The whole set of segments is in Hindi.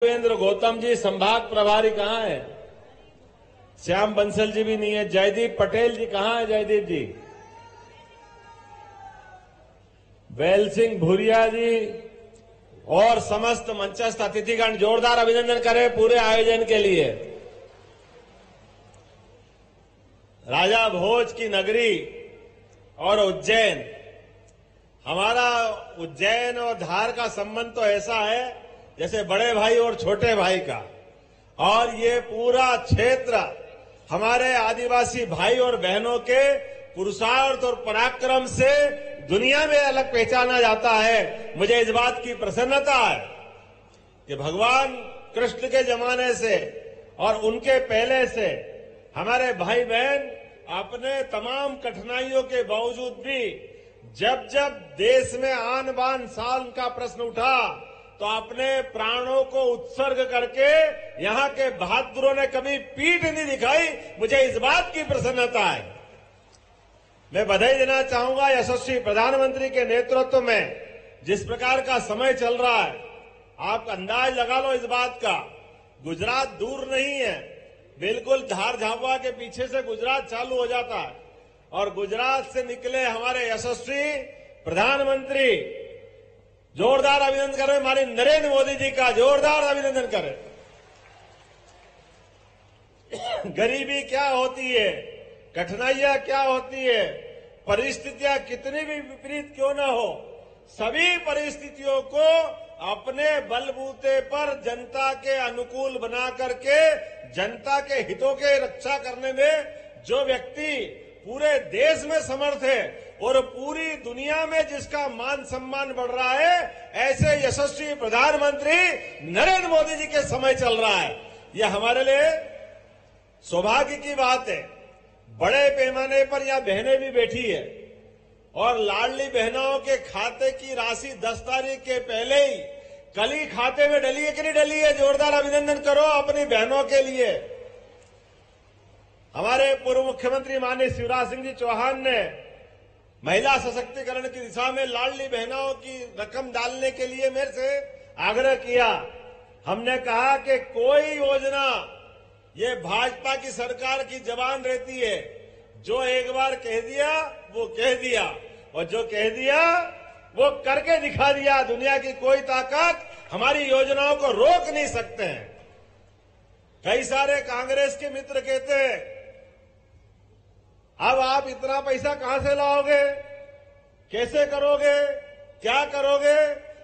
देवेंद्र गौतम जी संभाग प्रभारी कहाँ है? श्याम बंसल जी भी नहीं है। जयदीप पटेल जी कहाँ है? जयदीप जी, बैल सिंह भूरिया जी और समस्त मंचस्थ अतिथिगण जोरदार अभिनंदन करें पूरे आयोजन के लिए। राजा भोज की नगरी और उज्जैन, हमारा उज्जैन और धार का संबंध तो ऐसा है जैसे बड़े भाई और छोटे भाई का, और ये पूरा क्षेत्र हमारे आदिवासी भाई और बहनों के पुरुषार्थ और पराक्रम से दुनिया में अलग पहचाना जाता है। मुझे इस बात की प्रसन्नता है कि भगवान कृष्ण के जमाने से और उनके पहले से हमारे भाई बहन अपने तमाम कठिनाइयों के बावजूद भी जब जब देश में आन बान शान का प्रश्न उठा तो अपने प्राणों को उत्सर्ग करके यहां के बहादुरों ने कभी पीठ नहीं दिखाई। मुझे इस बात की प्रसन्नता है। मैं बधाई देना चाहूंगा यशस्वी प्रधानमंत्री के नेतृत्व में जिस प्रकार का समय चल रहा है। आप अंदाज लगा लो इस बात का, गुजरात दूर नहीं है, बिल्कुल धार झाबुआ के पीछे से गुजरात चालू हो जाता है और गुजरात से निकले हमारे यशस्वी प्रधानमंत्री, जोरदार अभिनंदन करें हमारे नरेंद्र मोदी जी का, जोरदार अभिनंदन करें। गरीबी क्या होती है, कठिनाइयां क्या होती है, परिस्थितियां कितनी भी विपरीत क्यों न हो, सभी परिस्थितियों को अपने बलबूते पर जनता के अनुकूल बना करके जनता के हितों के रक्षा करने में जो व्यक्ति पूरे देश में समर्थ है और पूरी दुनिया में जिसका मान सम्मान बढ़ रहा है, ऐसे यशस्वी प्रधानमंत्री नरेंद्र मोदी जी के समय चल रहा है। यह हमारे लिए सौभाग्य की बात है। बड़े पैमाने पर यहां बहनें भी बैठी है और लाडली बहनों के खाते की राशि 10 तारीख के पहले ही कल ही खाते में डली है कि नहीं डली है? जोरदार अभिनंदन करो अपनी बहनों के लिए। हमारे पूर्व मुख्यमंत्री माननीय शिवराज सिंह जी चौहान ने महिला सशक्तिकरण की दिशा में लाडली बहनों की रकम डालने के लिए मेरे से आग्रह किया। हमने कहा कि कोई योजना ये भाजपा की सरकार की जबान रहती है, जो एक बार कह दिया वो कह दिया और जो कह दिया वो करके दिखा दिया। दुनिया की कोई ताकत हमारी योजनाओं को रोक नहीं सकते हैं। कई सारे कांग्रेस के मित्र कहते हैं अब आप इतना पैसा कहां से लाओगे, कैसे करोगे, क्या करोगे?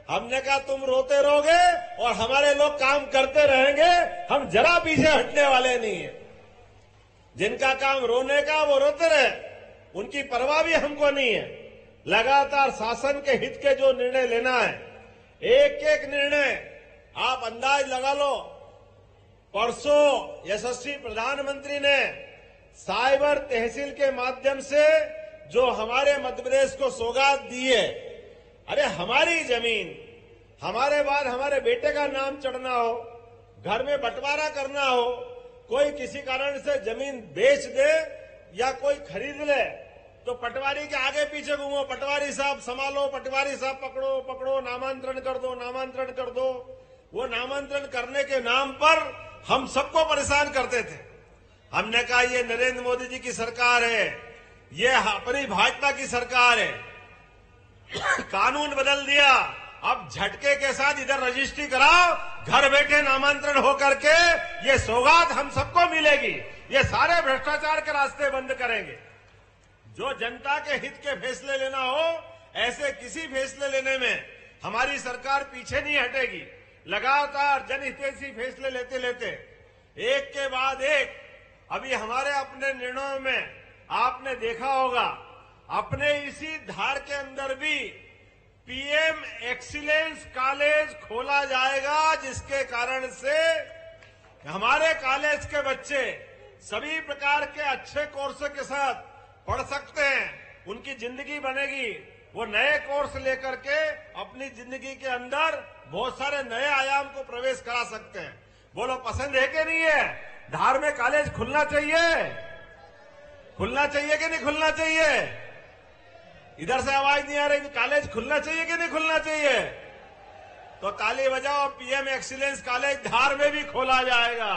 हमने कहा तुम रोते रहोगे और हमारे लोग काम करते रहेंगे, हम जरा पीछे हटने वाले नहीं है। जिनका काम रोने का वो रोते रहे, उनकी परवाह भी हमको नहीं है। लगातार शासन के हित के जो निर्णय लेना है, एक एक निर्णय आप अंदाज लगा लो। परसों यशस्वी प्रधानमंत्री ने साइबर तहसील के माध्यम से जो हमारे मध्य प्रदेश को सौगात दी है, अरे हमारी जमीन हमारे बाद हमारे बेटे का नाम चढ़ना हो, घर में बंटवारा करना हो, कोई किसी कारण से जमीन बेच दे या कोई खरीद ले तो पटवारी के आगे पीछे घूमो, पटवारी साहब संभालो, पटवारी साहब पकड़ो पकड़ो, नामांतरण कर दो, नामांतरण कर दो। वो नामांतरण करने के नाम पर हम सबको परेशान करते थे। हमने कहा ये नरेंद्र मोदी जी की सरकार है, ये अपनी भाजपा की सरकार है। कानून बदल दिया, अब झटके के साथ इधर रजिस्ट्री कराओ, घर बैठे नामांतरण होकर के ये सौगात हम सबको मिलेगी। ये सारे भ्रष्टाचार के रास्ते बंद करेंगे। जो जनता के हित के फैसले लेना हो, ऐसे किसी फैसले लेने में हमारी सरकार पीछे नहीं हटेगी। लगातार जनहितैषी फैसले लेते लेते एक के बाद एक अभी हमारे अपने निर्णयों में आपने देखा होगा, अपने इसी धार के अंदर भी पीएम एक्सीलेंस कॉलेज खोला जाएगा, जिसके कारण से हमारे कॉलेज के बच्चे सभी प्रकार के अच्छे कोर्स के साथ पढ़ सकते हैं, उनकी जिंदगी बनेगी। वो नए कोर्स लेकर के अपनी जिंदगी के अंदर बहुत सारे नए आयाम को प्रवेश करा सकते हैं। बोलो पसंद है कि नहीं है? धार में कॉलेज खुलना चाहिए, खुलना चाहिए कि नहीं खुलना चाहिए? इधर से आवाज नहीं आ रही, कॉलेज खुलना चाहिए कि नहीं खुलना चाहिए? तो ताली बजाओ, पीएम एक्सीलेंस कॉलेज धार में भी खोला जाएगा।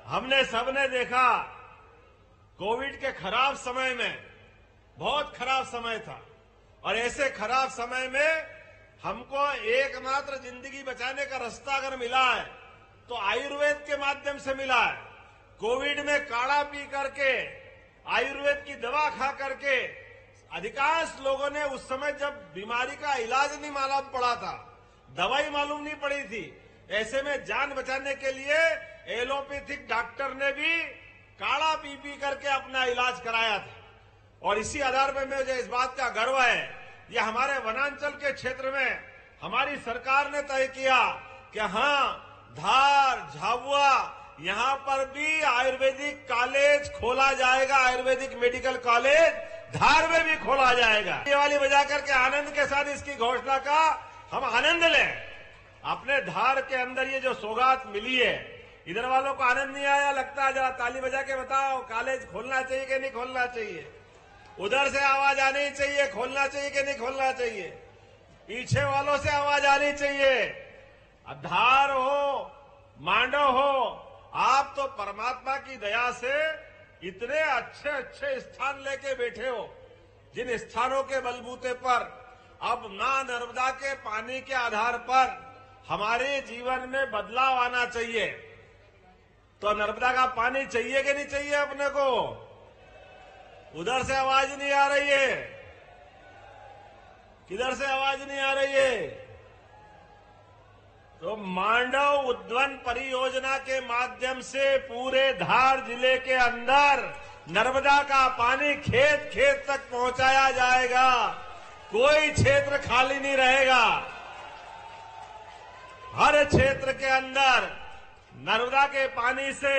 हमने सबने देखा कोविड के खराब समय में, बहुत खराब समय था, और ऐसे खराब समय में हमको एकमात्र जिंदगी बचाने का रास्ता अगर मिला है तो आयुर्वेद के माध्यम से मिला है। कोविड में काढ़ा पी करके, आयुर्वेद की दवा खा करके अधिकांश लोगों ने, उस समय जब बीमारी का इलाज नहीं मालूम पड़ा था, दवाई मालूम नहीं पड़ी थी, ऐसे में जान बचाने के लिए एलोपैथिक डॉक्टर ने भी काढ़ा पी पी करके अपना इलाज कराया था। और इसी आधार पर मुझे इस बात का गर्व है, ये हमारे वनांचल के क्षेत्र में हमारी सरकार ने तय किया कि हाँ, धार, झाबुआ, यहां पर भी आयुर्वेदिक कॉलेज खोला जाएगा, आयुर्वेदिक मेडिकल कॉलेज धार में भी खोला जाएगा। ये वाली बजा करके आनंद के साथ इसकी घोषणा का हम आनंद लें। अपने धार के अंदर ये जो सौगात मिली है, इधर वालों को आनंद नहीं आया लगता? जरा ताली बजा के बताओ, कॉलेज खोलना चाहिए कि नहीं खोलना चाहिए? उधर से आवाज आनी चाहिए, खोलना चाहिए कि नहीं खोलना चाहिए? पीछे वालों से आवाज आनी चाहिए। धार हो, मांडव हो, आप तो परमात्मा की दया से इतने अच्छे अच्छे स्थान लेके बैठे हो, जिन स्थानों के बलबूते पर अब मां नर्मदा के पानी के आधार पर हमारे जीवन में बदलाव आना चाहिए। तो नर्मदा का पानी चाहिए कि नहीं चाहिए अपने को? उधर से आवाज नहीं आ रही है, किधर से आवाज नहीं आ रही है? तो मांडव उद्वन परियोजना के माध्यम से पूरे धार जिले के अंदर नर्मदा का पानी खेत खेत तक पहुंचाया जाएगा। कोई क्षेत्र खाली नहीं रहेगा। हर क्षेत्र के अंदर नर्मदा के पानी से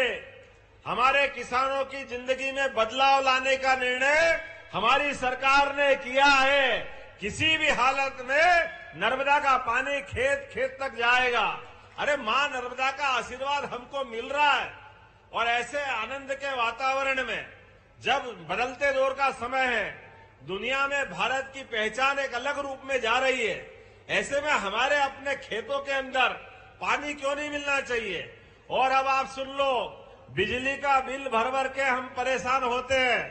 हमारे किसानों की जिंदगी में बदलाव लाने का निर्णय हमारी सरकार ने किया है। किसी भी हालत में नर्मदा का पानी खेत खेत तक जाएगा। अरे मां नर्मदा का आशीर्वाद हमको मिल रहा है। और ऐसे आनंद के वातावरण में, जब बदलते दौर का समय है, दुनिया में भारत की पहचान एक अलग रूप में जा रही है, ऐसे में हमारे अपने खेतों के अंदर पानी क्यों नहीं मिलना चाहिए? और अब आप सुन लो, बिजली का बिल भर भर के हम परेशान होते हैं,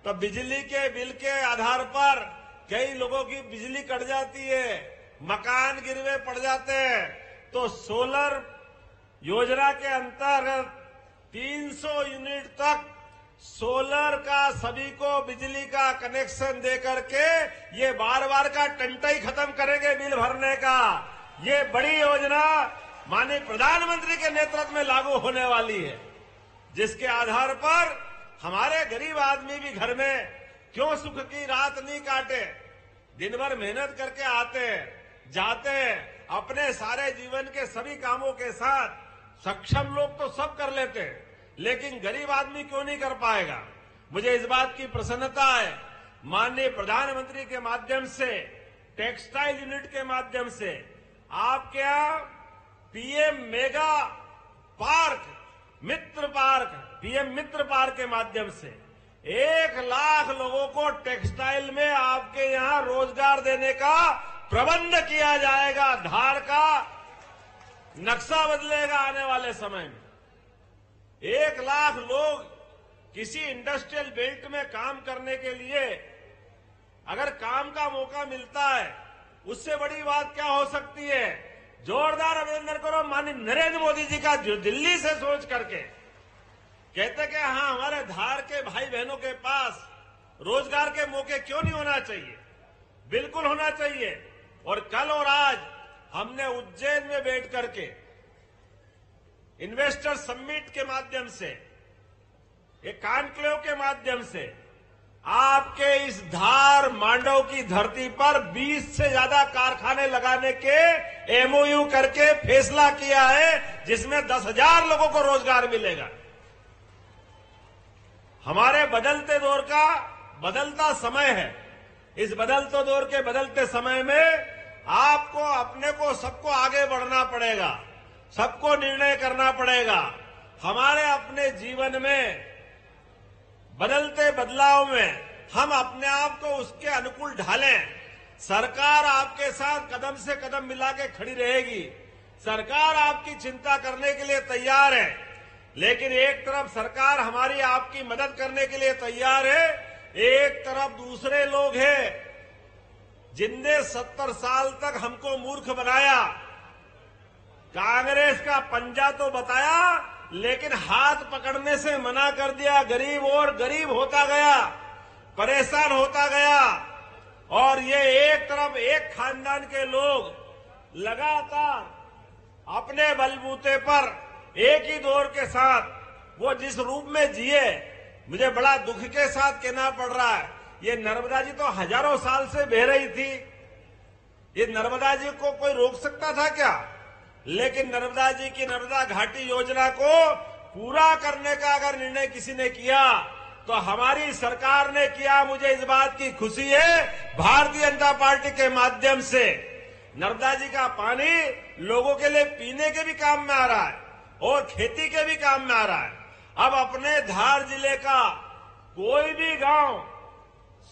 तो बिजली के बिल के आधार पर कई लोगों की बिजली कट जाती है, मकान गिरवे पड़ जाते हैं। तो सोलर योजना के अंतर्गत 300 यूनिट तक सोलर का सभी को बिजली का कनेक्शन दे करके ये बार बार का टंटाई खत्म करेंगे बिल भरने का। ये बड़ी योजना माननीय प्रधानमंत्री के नेतृत्व में लागू होने वाली है, जिसके आधार पर हमारे गरीब आदमी भी घर में क्यों सुख की रात नहीं काटे, दिन भर मेहनत करके आते हैं, जाते हैं, अपने सारे जीवन के सभी कामों के साथ सक्षम लोग तो सब कर लेते हैं, लेकिन गरीब आदमी क्यों नहीं कर पाएगा? मुझे इस बात की प्रसन्नता है, माननीय प्रधानमंत्री के माध्यम से, टेक्सटाइल यूनिट के माध्यम से आपके यहां पीएम मेगा पार्क, मित्र पार्क, पीएम मित्र पार्क के माध्यम से 1 लाख लोगों को टेक्सटाइल में आपके यहां रोजगार देने का प्रबंध किया जाएगा। धार का नक्शा बदलेगा आने वाले समय में। 1 लाख लोग किसी इंडस्ट्रियल बेल्ट में काम करने के लिए अगर काम का मौका मिलता है, उससे बड़ी बात क्या हो सकती है? जोरदार अभिनंदन करो माननीय नरेंद्र मोदी जी का, जो दिल्ली से सोच करके कहते कि हाँ, हमारे धार के भाई बहनों के पास रोजगार के मौके क्यों नहीं होना चाहिए? बिल्कुल होना चाहिए। और कल और आज हमने उज्जैन में बैठ करके इन्वेस्टर समिट के माध्यम से, एक कॉन्क्लेव के माध्यम से आपके इस धार मांडव की धरती पर 20 से ज्यादा कारखाने लगाने के एमओयू करके फैसला किया है, जिसमें 10,000 लोगों को रोजगार मिलेगा। हमारे बदलते दौर का बदलता समय है। इस बदलते दौर के बदलते समय में आपको, अपने को, सबको आगे बढ़ना पड़ेगा, सबको निर्णय करना पड़ेगा। हमारे अपने जीवन में बदलते बदलाव में हम अपने आप को उसके अनुकूल ढालें। सरकार आपके साथ कदम से कदम मिला के खड़ी रहेगी। सरकार आपकी चिंता करने के लिए तैयार है, लेकिन एक तरफ सरकार हमारी आपकी मदद करने के लिए तैयार है, एक तरफ दूसरे लोग हैं जिनने 70 साल तक हमको मूर्ख बनाया। कांग्रेस का पंजा तो बताया, लेकिन हाथ पकड़ने से मना कर दिया। गरीब और गरीब होता गया, परेशान होता गया। और ये एक तरफ एक खानदान के लोग लगातार अपने बलबूते पर एक ही दौर के साथ वो जिस रूप में जिए, मुझे बड़ा दुख के साथ कहना पड़ रहा है। ये नर्मदा जी तो हजारों साल से बह रही थी, ये नर्मदा जी को कोई रोक सकता था क्या? लेकिन नर्मदा जी की नर्मदा घाटी योजना को पूरा करने का अगर निर्णय किसी ने किया तो हमारी सरकार ने किया। मुझे इस बात की खुशी है, भारतीय जनता पार्टी के माध्यम से नर्मदा जी का पानी लोगों के लिए पीने के भी काम में आ रहा है और खेती के भी काम में आ रहा है। अब अपने धार जिले का कोई भी गांव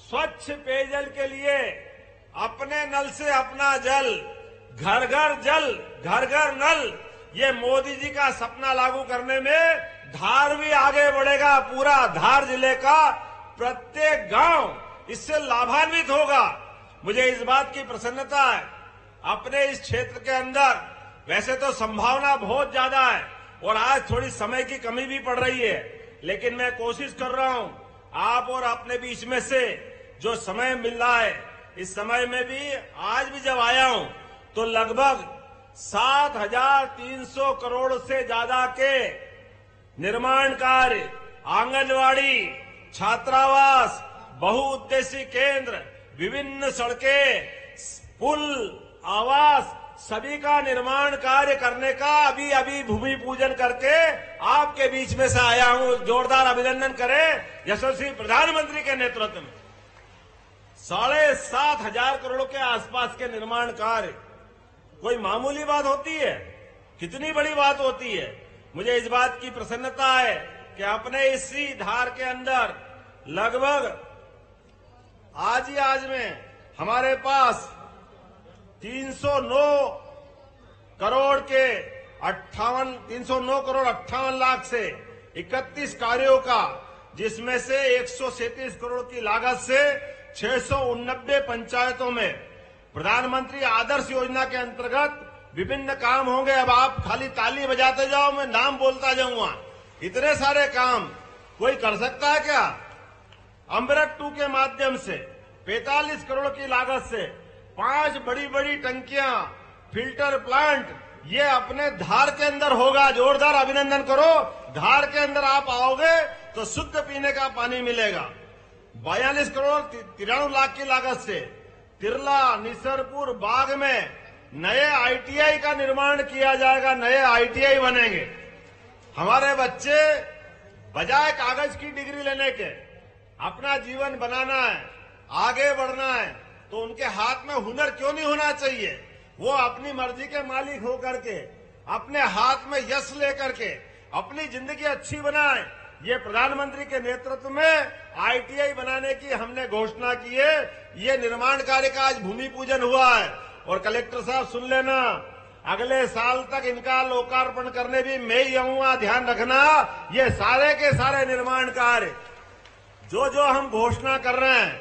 स्वच्छ पेयजल के लिए अपने नल से अपना जल, घर घर जल, घर घर नल, ये मोदी जी का सपना लागू करने में धार भी आगे बढ़ेगा। पूरा धार जिले का प्रत्येक गांव इससे लाभान्वित होगा। मुझे इस बात की प्रसन्नता है, अपने इस क्षेत्र के अंदर वैसे तो संभावना बहुत ज्यादा है और आज थोड़ी समय की कमी भी पड़ रही है, लेकिन मैं कोशिश कर रहा हूं आप और अपने बीच में से जो समय मिल रहा है, इस समय में भी आज भी जब आया हूं तो लगभग 7,300 करोड़ से ज्यादा के निर्माण कार्य, आंगनवाड़ी, छात्रावास, बहुउद्देशीय केंद्र, विभिन्न सड़कें, पुल, आवास, सभी का निर्माण कार्य करने का अभी भूमि पूजन करके आपके बीच में से आया हूं। जोरदार अभिनंदन करें यशस्वी प्रधानमंत्री के नेतृत्व में। 7,500 करोड़ के आसपास के निर्माण कार्य कोई मामूली बात होती है? कितनी बड़ी बात होती है। मुझे इस बात की प्रसन्नता है कि अपने इसी धार के अंदर लगभग आज में हमारे पास 309 करोड़ 58 लाख से 31 कार्यों का, जिसमें से 137 करोड़ की लागत से 689 पंचायतों में प्रधानमंत्री आदर्श योजना के अंतर्गत विभिन्न काम होंगे। अब आप खाली ताली बजाते जाओ, मैं नाम बोलता जाऊंगा। इतने सारे काम कोई कर सकता है क्या? अमृत 2 के माध्यम से 45 करोड़ की लागत से 5 बड़ी बड़ी टंकियां, फिल्टर प्लांट, ये अपने धार के अंदर होगा। जोरदार अभिनंदन करो। धार के अंदर आप आओगे तो शुद्ध पीने का पानी मिलेगा। 42 करोड़ 93 लाख की लागत से तिरला, निसरपुर, बाग में नए आईटीआई का निर्माण किया जाएगा। नए आईटीआई बनेंगे। हमारे बच्चे बजाय कागज की डिग्री लेने के अपना जीवन बनाना है, आगे बढ़ना है, तो उनके हाथ में हुनर क्यों नहीं होना चाहिए? वो अपनी मर्जी के मालिक होकर के, अपने हाथ में यश लेकर के अपनी जिंदगी अच्छी बनाए। ये प्रधानमंत्री के नेतृत्व में आईटीआई बनाने की हमने घोषणा की है। ये निर्माण कार्य का आज भूमि पूजन हुआ है। और कलेक्टर साहब सुन लेना, अगले साल तक इनका लोकार्पण करने भी मैं ही आऊंगा। ध्यान रखना, ये सारे के सारे निर्माण कार्य जो हम घोषणा कर रहे हैं,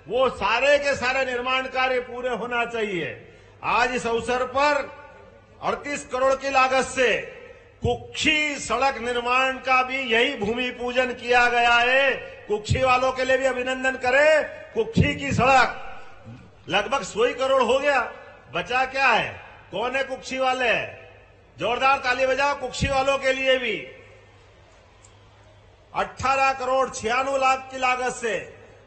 वो सारे के सारे निर्माण कार्य पूरे होना चाहिए। आज इस अवसर पर 38 करोड़ की लागत से कुक्षी सड़क निर्माण का भी यही भूमि पूजन किया गया है। कुक्षी वालों के लिए भी अभिनंदन करें। कुक्षी की सड़क लगभग 100 करोड़ हो गया, बचा क्या है? कौन है कुक्षी वाले? जोरदार ताली बजाओ कुक्षी वालों के लिए भी। 18 करोड़ 96 लाख की लागत से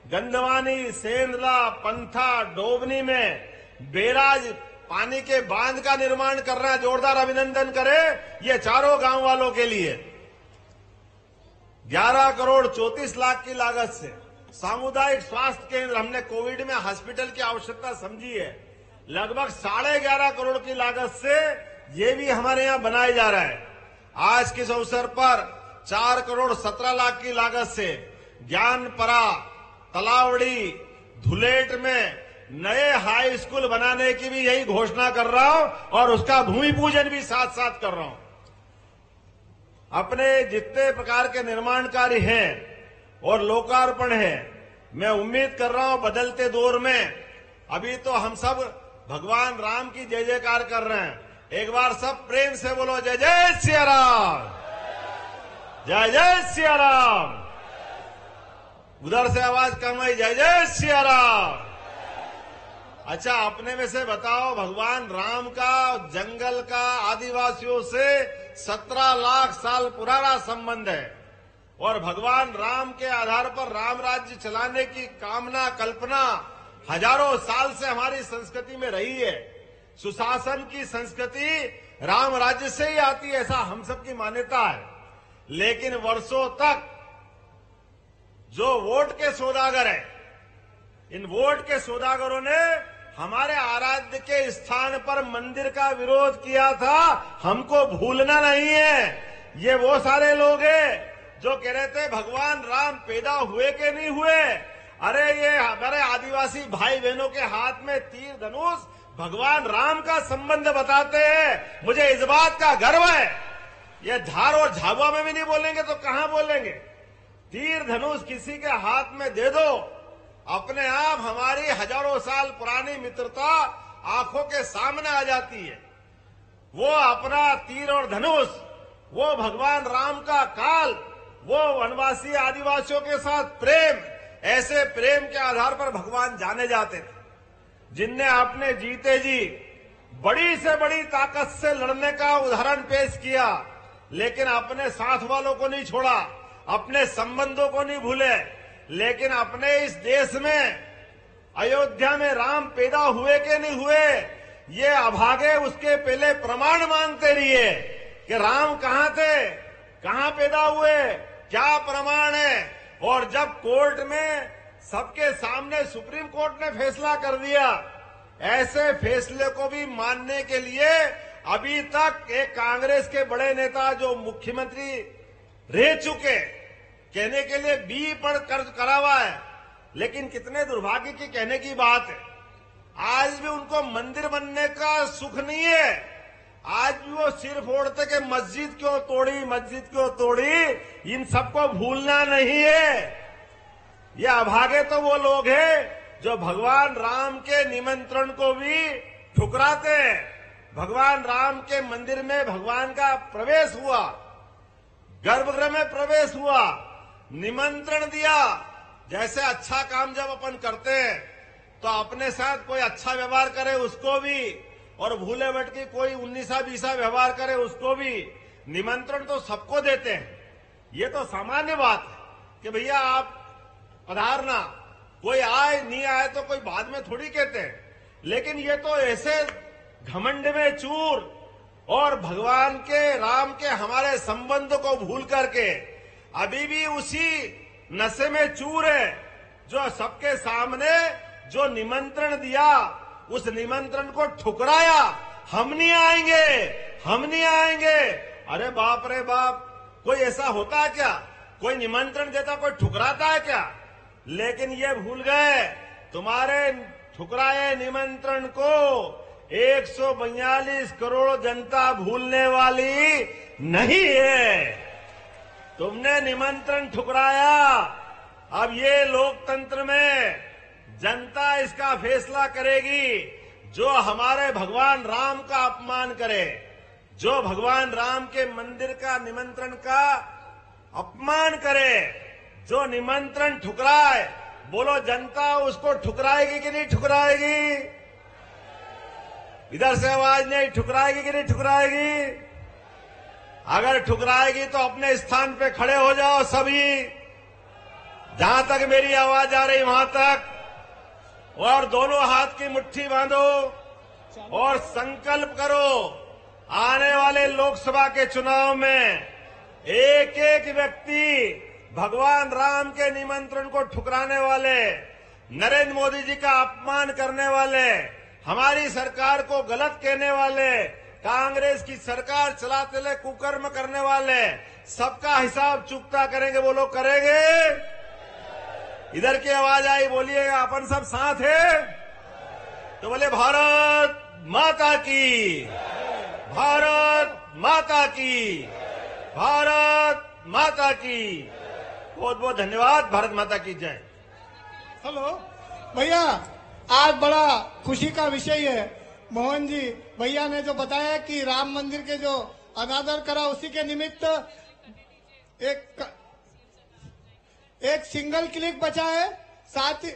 गंदवानी, सेंधला, पंथा, डोबनी में बैराज, पानी के बांध का निर्माण कर रहा है। जोरदार अभिनंदन करें ये चारों गांव वालों के लिए। 11 करोड़ 34 लाख की लागत से सामुदायिक स्वास्थ्य केंद्र, हमने कोविड में हॉस्पिटल की आवश्यकता समझी है, लगभग 11.5 करोड़ की लागत से ये भी हमारे यहां बनाया जा रहा है। आज के इस अवसर पर 4 करोड़ 17 लाख की लागत से ज्ञानपरा, तलावड़ी, धुलेट में नए हाई स्कूल बनाने की भी यही घोषणा कर रहा हूं और उसका भूमि पूजन भी साथ साथ कर रहा हूं। अपने जितने प्रकार के निर्माण कार्य हैं और लोकार्पण है, मैं उम्मीद कर रहा हूं बदलते दौर में अभी तो हम सब भगवान राम की जय जयकार कर रहे हैं। एक बार सब प्रेम से बोलो जय जय सिया राम, जय जय सिया राम। उधर से आवाज कम आई, जय जय सिया राम। अच्छा, अपने में से बताओ, भगवान राम का जंगल का आदिवासियों से 17 लाख साल पुराना संबंध है और भगवान राम के आधार पर राम राज्य चलाने की कामना कल्पना हजारों साल से हमारी संस्कृति में रही है। सुशासन की संस्कृति राम राज्य से ही आती है, ऐसा हम सबकी मान्यता है। लेकिन वर्षों तक जो वोट के सौदागर हैं, इन वोट के सौदागरों ने हमारे आराध्य के स्थान पर मंदिर का विरोध किया था। हमको भूलना नहीं है। ये वो सारे लोग हैं जो कह रहे थे भगवान राम पैदा हुए कि नहीं हुए। अरे ये हमारे आदिवासी भाई बहनों के हाथ में तीर धनुष भगवान राम का संबंध बताते हैं। मुझे इस बात का गर्व है। ये धार और झाबुआ में भी नहीं बोलेंगे तो कहां बोलेंगे। तीर धनुष किसी के हाथ में दे दो, अपने आप हमारी हजारों साल पुरानी मित्रता आंखों के सामने आ जाती है। वो अपना तीर और धनुष, वो भगवान राम का काल, वो वनवासी आदिवासियों के साथ प्रेम, ऐसे प्रेम के आधार पर भगवान जाने जाते थे, जिनने अपने जीते जी बड़ी से बड़ी ताकत से लड़ने का उदाहरण पेश किया, लेकिन अपने साथ वालों को नहीं छोड़ा, अपने संबंधों को नहीं भूले। लेकिन अपने इस देश में अयोध्या में राम पैदा हुए कि नहीं हुए, ये अभागे उसके पहले प्रमाण मांगते रहिए कि राम कहां थे, कहां पैदा हुए, क्या प्रमाण है। और जब कोर्ट में सबके सामने सुप्रीम कोर्ट ने फैसला कर दिया, ऐसे फैसले को भी मानने के लिए अभी तक एक कांग्रेस के बड़े नेता जो मुख्यमंत्री रह चुके, कहने के लिए बी पर कर्ज करा हुआ है, लेकिन कितने दुर्भाग्य की कहने की बात है, आज भी उनको मंदिर बनने का सुख नहीं है। आज भी वो सिर फोड़ते कि मस्जिद क्यों तोड़ी, मस्जिद क्यों तोड़ी। इन सबको भूलना नहीं है। ये अभागे तो वो लोग हैं जो भगवान राम के निमंत्रण को भी ठुकराते हैं। भगवान राम के मंदिर में भगवान का प्रवेश हुआ, गर्भगृह में प्रवेश हुआ, निमंत्रण दिया। जैसे अच्छा काम जब अपन करते हैं तो अपने साथ कोई अच्छा व्यवहार करे उसको भी, और भूले भट के कोई 19-20 व्यवहार करे उसको भी। निमंत्रण तो सबको देते हैं, ये तो सामान्य बात है कि भैया आप पधारना, कोई आए नहीं आए तो कोई बाद में थोड़ी कहते हैं। लेकिन ये तो ऐसे घमंड में चूर और भगवान के राम के हमारे संबंध को भूल करके अभी भी उसी नशे में चूर है, जो सबके सामने जो निमंत्रण दिया उस निमंत्रण को ठुकराया। हम नहीं आएंगे, हम नहीं आएंगे। अरे बाप रे बाप, कोई ऐसा होता है क्या? कोई निमंत्रण देता कोई ठुकराता है क्या? लेकिन ये भूल गए, तुम्हारे ठुकराए निमंत्रण को 142 करोड़ जनता भूलने वाली नहीं है। तुमने निमंत्रण ठुकराया। अब ये लोकतंत्र में जनता इसका फैसला करेगी। जो हमारे भगवान राम का अपमान करे, जो भगवान राम के मंदिर का निमंत्रण का अपमान करे, जो निमंत्रण ठुकराए, बोलो जनता उसको ठुकराएगी कि नहीं ठुकराएगी? इधर से आवाज नहीं, ठुकराएगी कि नहीं ठुकराएगी? अगर ठुकराएगी तो अपने स्थान पे खड़े हो जाओ सभी, जहां तक मेरी आवाज आ रही वहां तक, और दोनों हाथ की मुट्ठी बांधो और संकल्प करो, आने वाले लोकसभा के चुनाव में एक एक व्यक्ति भगवान राम के निमंत्रण को ठुकराने वाले, नरेंद्र मोदी जी का अपमान करने वाले, हमारी सरकार को गलत कहने वाले, कांग्रेस की सरकार चलाते ले कुकर्म करने वाले, सबका हिसाब चुकता करेंगे। वो लोग करेंगे। इधर की आवाज आई, बोलिएगा अपन सब साथ है। तो बोले भारत माता की, भारत माता की, भारत माता की। बहुत बहुत धन्यवाद। भारत माता की जय। हेलो भैया, आज बड़ा खुशी का विषय है। मोहन जी भैया ने जो बताया कि राम मंदिर के जो अनादर करा, उसी के निमित्त एक सिंगल क्लिक बचा है। साथ ही